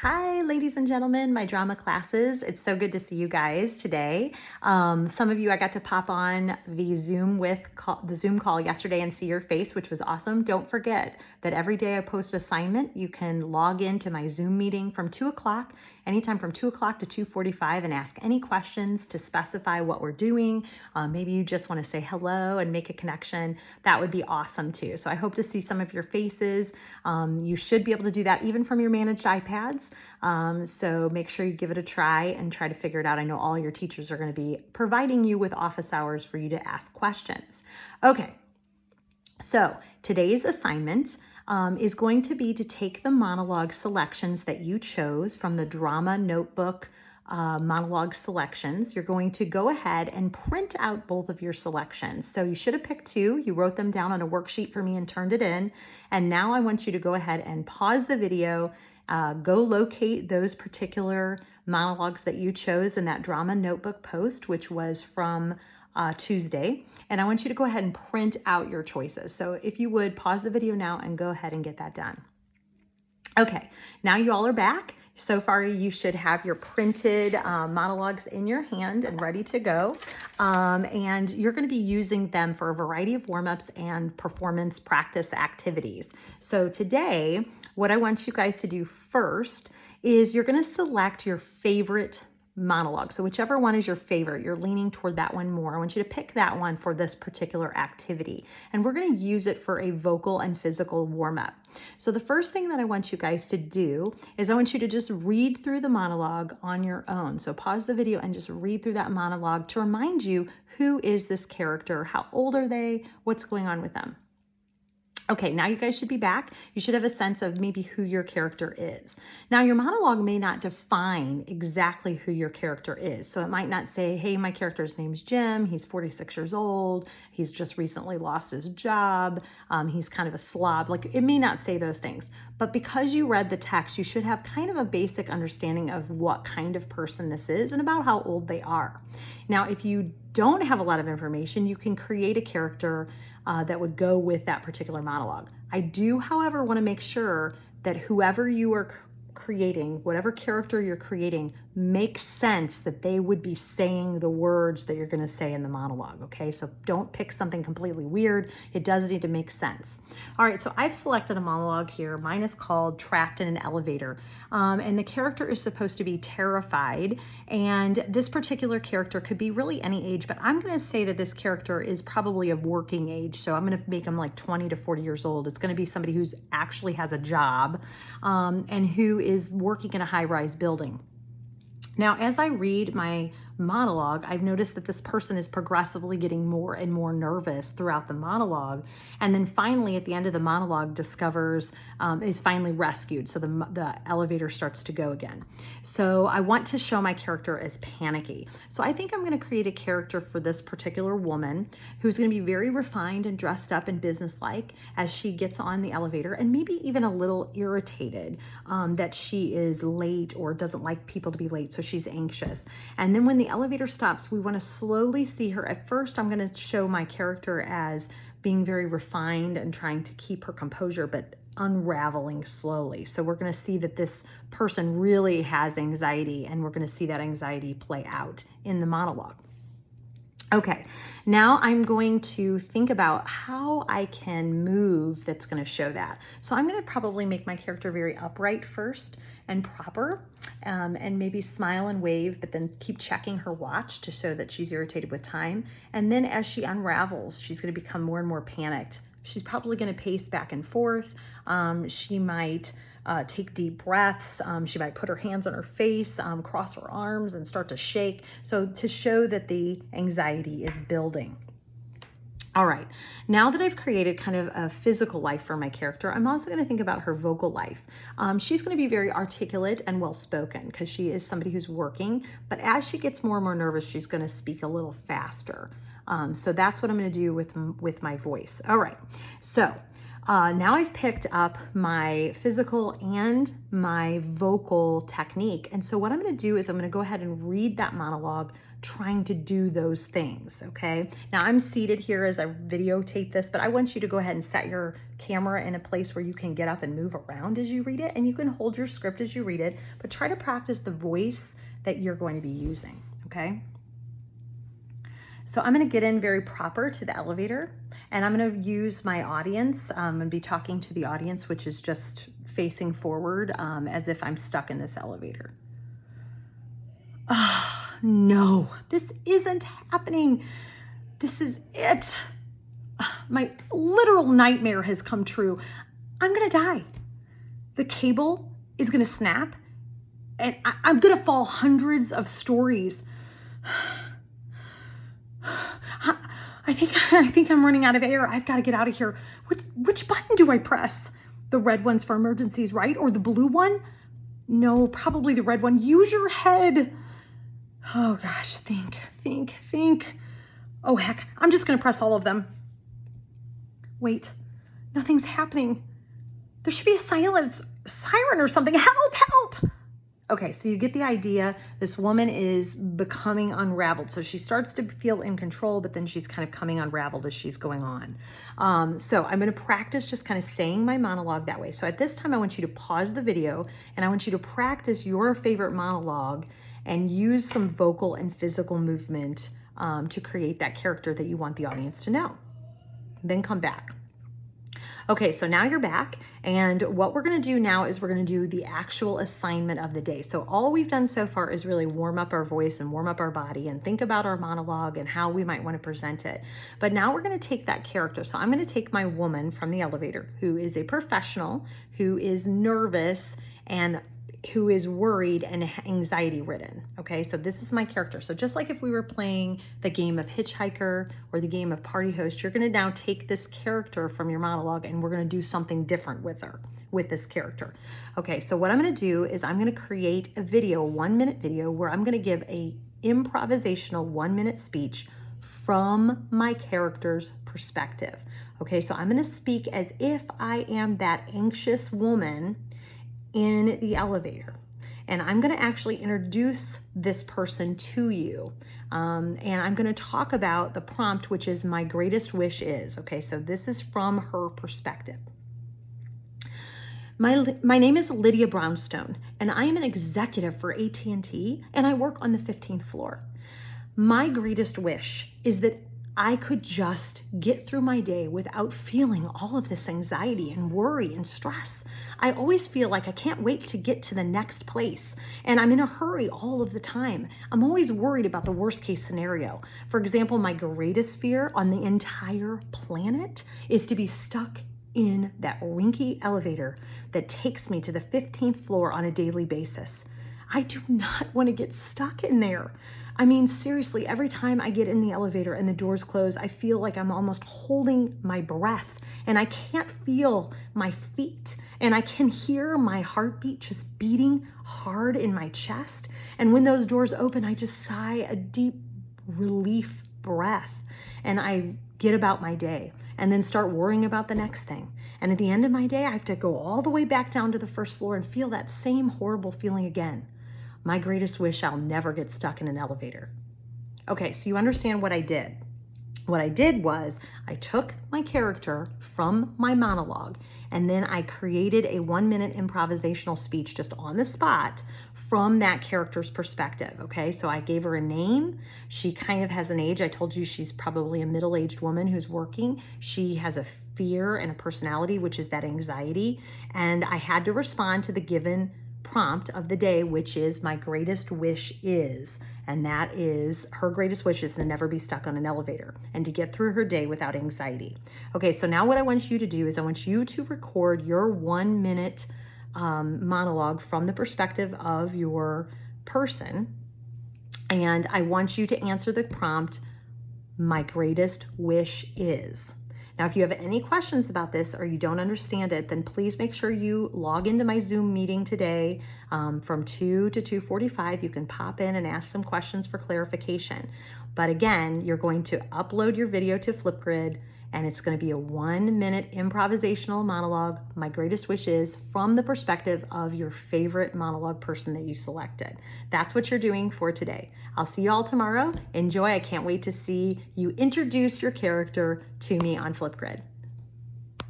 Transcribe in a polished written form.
Hi, ladies and gentlemen, my drama classes. It's so good to see you guys today. Some of you I got to pop on the Zoom call yesterday and see your face, which was awesome. Don't forget that every day I post an assignment. You can log into my Zoom meeting from 2 o'clock, anytime from 2 o'clock to 2:45, and ask any questions to specify what we're doing. Maybe you just want to say hello and make a connection. That would be awesome too. So I hope to see some of your faces. You should be able to do that even from your managed iPads. So make sure you give it a try and try to figure it out. I know all your teachers are going to be providing you with office hours for you to ask questions. Okay, so today's assignment is going to be to take the monologue selections that you chose from the drama notebook monologue selections. You're going to go ahead and print out both of your selections. So you should have picked two. You wrote them down on a worksheet for me and turned it in. And now I want you to go ahead and pause the video, go locate those particular monologues that you chose in that drama notebook post, which was from Tuesday. And I want you to go ahead and print out your choices. So if you would, pause the video now and go ahead and get that done. Okay, now you all are back. So far, you should have your printed monologues in your hand and ready to go. And you're going to be using them for a variety of warm-ups and performance practice activities. So today, what I want you guys to do first is you're going to select your favorite monologue. So whichever one is your favorite, you're leaning toward that one more. I want you to pick that one for this particular activity. And we're going to use it for a vocal and physical warm-up. So the first thing that I want you guys to do is I want you to just read through the monologue on your own. So pause the video and just read through that monologue to remind you, who is this character? How old are they? What's going on with them? Okay, now you guys should be back. You should have a sense of maybe who your character is. Now, your monologue may not define exactly who your character is. So it might not say, hey, my character's name's Jim. He's 46 years old. He's just recently lost his job. He's kind of a slob. Like, it may not say those things. But because you read the text, you should have kind of a basic understanding of what kind of person this is and about how old they are. Now, if you don't have a lot of information, you can create a character that would go with that particular monologue. I do, however, want to make sure that whoever you are creating, whatever character you're creating, makes sense that they would be saying the words that you're going to say in the monologue, okay? So don't pick something completely weird. It does need to make sense. All right, so I've selected a monologue here. Mine is called Trapped in an Elevator. And the character is supposed to be terrified. And this particular character could be really any age, but I'm going to say that this character is probably of working age. So I'm going to make him like 20 to 40 years old. It's going to be somebody who's actually has a job and who is working in a high-rise building. Now, as I read my monologue, I've noticed that this person is progressively getting more and more nervous throughout the monologue. And then finally, at the end of the monologue, is finally rescued. So the elevator starts to go again. So I want to show my character as panicky. So I think I'm going to create a character for this particular woman who's going to be very refined and dressed up and businesslike as she gets on the elevator, and maybe even a little irritated that she is late or doesn't like people to be late. So she's anxious. And then when the elevator stops, we want to slowly see her. At first, I'm going to show my character as being very refined and trying to keep her composure, but unraveling slowly. So we're going to see that this person really has anxiety, and we're going to see that anxiety play out in the monologue. Okay, now I'm going to think about how I can move that's going to show that. So I'm going to probably make my character very upright first and proper, and maybe smile and wave, but then keep checking her watch to show that she's irritated with time. And then as she unravels, she's going to become more and more panicked. She's probably going to pace back and forth. She might take deep breaths. She might put her hands on her face, cross her arms, and start to shake. So to show that the anxiety is building. All right, now that I've created kind of a physical life for my character, I'm also going to think about her vocal life. She's going to be very articulate and well-spoken because she is somebody who's working, but as she gets more and more nervous, she's going to speak a little faster. So that's what I'm going to do with my voice. All right, so now I've picked up my physical and my vocal technique. And so what I'm going to do is I'm going to go ahead and read that monologue trying to do those things, okay? Now I'm seated here as I videotape this, but I want you to go ahead and set your camera in a place where you can get up and move around as you read it, and you can hold your script as you read it, but try to practice the voice that you're going to be using, okay? So I'm going to get in very proper to the elevator, and I'm going to use my audience. I'm going to be talking to the audience, which is just facing forward as if I'm stuck in this elevator. Oh, no, this isn't happening. This is it. My literal nightmare has come true. I'm going to die. The cable is going to snap, and I'm going to fall hundreds of stories. I think I'm running out of air. I've got to get out of here. Which button do I press? The red one's for emergencies, right? Or the blue one? No, probably the red one. Use your head. Oh gosh, think. Oh heck, I'm just gonna press all of them. Wait, nothing's happening. There should be a siren or something. Help! Okay, so you get the idea. This woman is becoming unraveled. So she starts to feel in control, but then she's kind of coming unraveled as she's going on. So I'm gonna practice just kind of saying my monologue that way. So at this time, I want you to pause the video and I want you to practice your favorite monologue and use some vocal and physical movement to create that character that you want the audience to know. Then come back. Okay, so now you're back, and what we're gonna do now is we're gonna do the actual assignment of the day. So all we've done so far is really warm up our voice and warm up our body and think about our monologue and how we might wanna present it. But now we're gonna take that character. So I'm gonna take my woman from the elevator who is a professional, who is nervous, and who is worried and anxiety ridden. Okay, so this is my character. So just like if we were playing the game of Hitchhiker or the game of Party Host, you're gonna now take this character from your monologue and we're gonna do something different with this character. Okay, so what I'm gonna do is I'm gonna create a video, 1 minute video, where I'm gonna give a improvisational 1 minute speech from my character's perspective. Okay, so I'm gonna speak as if I am that anxious woman in the elevator. And I'm gonna actually introduce this person to you. And I'm gonna talk about the prompt, which is my greatest wish is. Okay, so this is from her perspective. My name is Lydia Brownstone, and I am an executive for AT&T, and I work on the 15th floor. My greatest wish is that I could just get through my day without feeling all of this anxiety and worry and stress. I always feel like I can't wait to get to the next place, and I'm in a hurry all of the time. I'm always worried about the worst case scenario. For example, my greatest fear on the entire planet is to be stuck in that rinky elevator that takes me to the 15th floor on a daily basis. I do not want to get stuck in there. I mean, seriously, every time I get in the elevator and the doors close, I feel like I'm almost holding my breath and I can't feel my feet and I can hear my heartbeat just beating hard in my chest. And when those doors open, I just sigh a deep relief breath and I get about my day and then start worrying about the next thing. And at the end of my day, I have to go all the way back down to the first floor and feel that same horrible feeling again. My greatest wish, I'll never get stuck in an elevator. Okay, so you understand what I did. What I did was I took my character from my monologue and then I created a 1 minute improvisational speech just on the spot from that character's perspective, okay? So I gave her a name. She kind of has an age. I told you she's probably a middle-aged woman who's working. She has a fear and a personality, which is that anxiety. And I had to respond to the given prompt of the day, which is my greatest wish is, and that is her greatest wish is to never be stuck on an elevator and to get through her day without anxiety. Okay, so now what I want you to do is I want you to record your 1 minute monologue from the perspective of your person, and I want you to answer the prompt, my greatest wish is. Now, if you have any questions about this or you don't understand it, then please make sure you log into my Zoom meeting today from 2 to 2:45. You can pop in and ask some questions for clarification. But again, you're going to upload your video to Flipgrid, and it's going to be a 1 minute improvisational monologue, my greatest wish is, from the perspective of your favorite monologue person that you selected. That's what you're doing for today. I'll see you all tomorrow. Enjoy. I can't wait to see you introduce your character to me on Flipgrid.